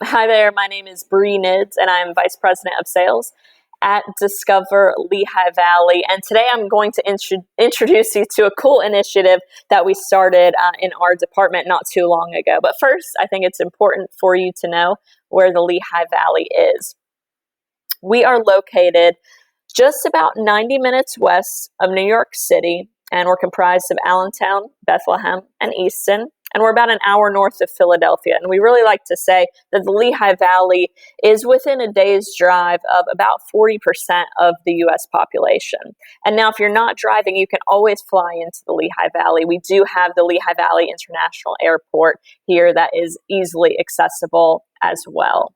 Hi there, my name is Bree Nidds, and I'm Vice President of Sales at Discover Lehigh Valley. And today I'm going to introduce you to a cool initiative that we started in our department not too long ago. But first, I think it's important for you to know where the Lehigh Valley is. We are located just about 90 minutes west of New York City, and we're comprised of Allentown, Bethlehem, and Easton. And we're about an hour north of Philadelphia. And we really like to say that the Lehigh Valley is within a day's drive of about 40% of the U.S. population. And now, if you're not driving, you can always fly into the Lehigh Valley. We do have the Lehigh Valley International Airport here that is easily accessible as well.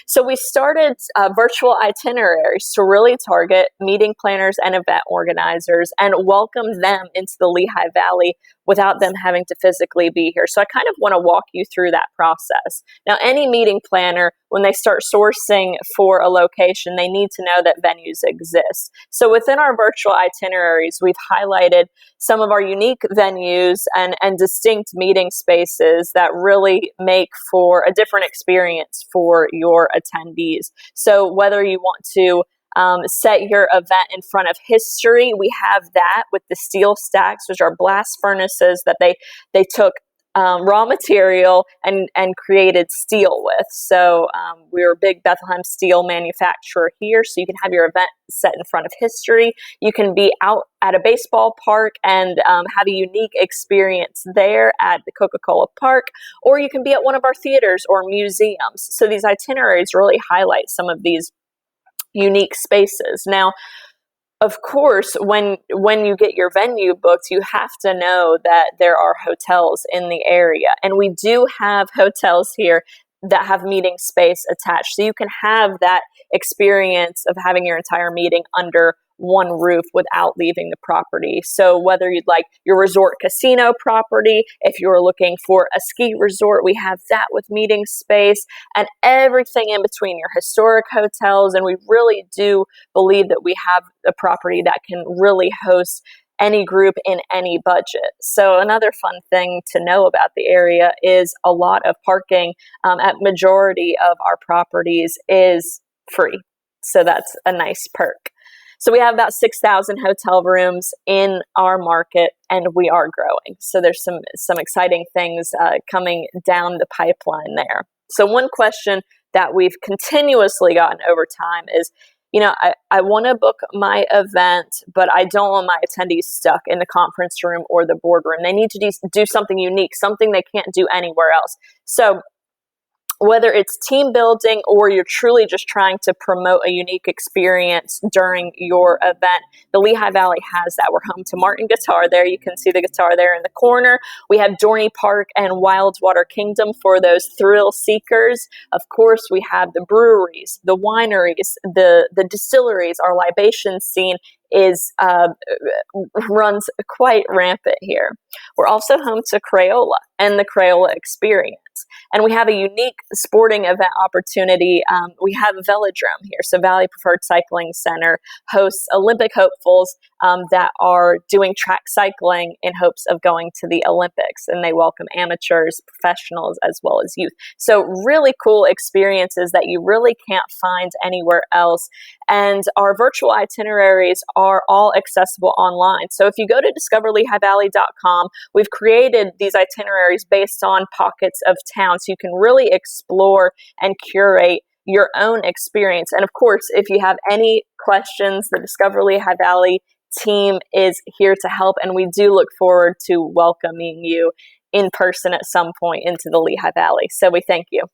So we started virtual itineraries to really target meeting planners and event organizers and welcome them into the Lehigh Valley without them having to physically be here. So I kind of want to walk you through that process. Now, any meeting planner, when they start sourcing for a location, they need to know that venues exist. So within our virtual itineraries, we've highlighted some of our unique venues and distinct meeting spaces that really make for a different experience for your attendees. So whether you want to set your event in front of history, we have that with the steel stacks, which are blast furnaces that they took raw material and created steel with. So we're a big Bethlehem steel manufacturer here, so you can have your event set in front of history. You can be out at a baseball park and have a unique experience there at the Coca-Cola Park, or you can be at one of our theaters or museums. So these itineraries really highlight some of these unique spaces. Now, of course, when you get your venue booked, you have to know that there are hotels in the area. And we do have hotels here that have meeting space attached. So you can have that experience of having your entire meeting under one roof without leaving the property. So whether you'd like your resort casino property, if you're looking for a ski resort, we have that with meeting space and everything in between, your historic hotels. And we really do believe that we have a property that can really host any group in any budget. So another fun thing to know about the area is a lot of parking at majority of our properties is free. So that's a nice perk. So we have about 6,000 hotel rooms in our market, and we are growing. So there's some exciting things coming down the pipeline there. So one question that we've continuously gotten over time is, I want to book my event, but I don't want my attendees stuck in the conference room or the boardroom. They need to do something unique, something they can't do anywhere else. So whether it's team building or you're truly just trying to promote a unique experience during your event, the Lehigh Valley has that. We're home to Martin Guitar there. You can see the guitar there in the corner. We have Dorney Park and Wildwater Kingdom for those thrill seekers. Of course, we have the breweries, the wineries, the distilleries. Our libation scene runs quite rampant here. We're also home to Crayola and the Crayola experience. And we have a unique sporting event opportunity. We have a velodrome here. So Valley Preferred Cycling Center hosts Olympic hopefuls that are doing track cycling in hopes of going to the Olympics. And they welcome amateurs, professionals, as well as youth. So really cool experiences that you really can't find anywhere else. And our virtual itineraries are all accessible online. So if you go to discoverlehighvalley.com, we've created these itineraries based on pockets of town, so you can really explore and curate your own experience. And of course, if you have any questions, the Discover Lehigh Valley team is here to help, and we do look forward to welcoming you in person at some point into the Lehigh Valley. So we thank you.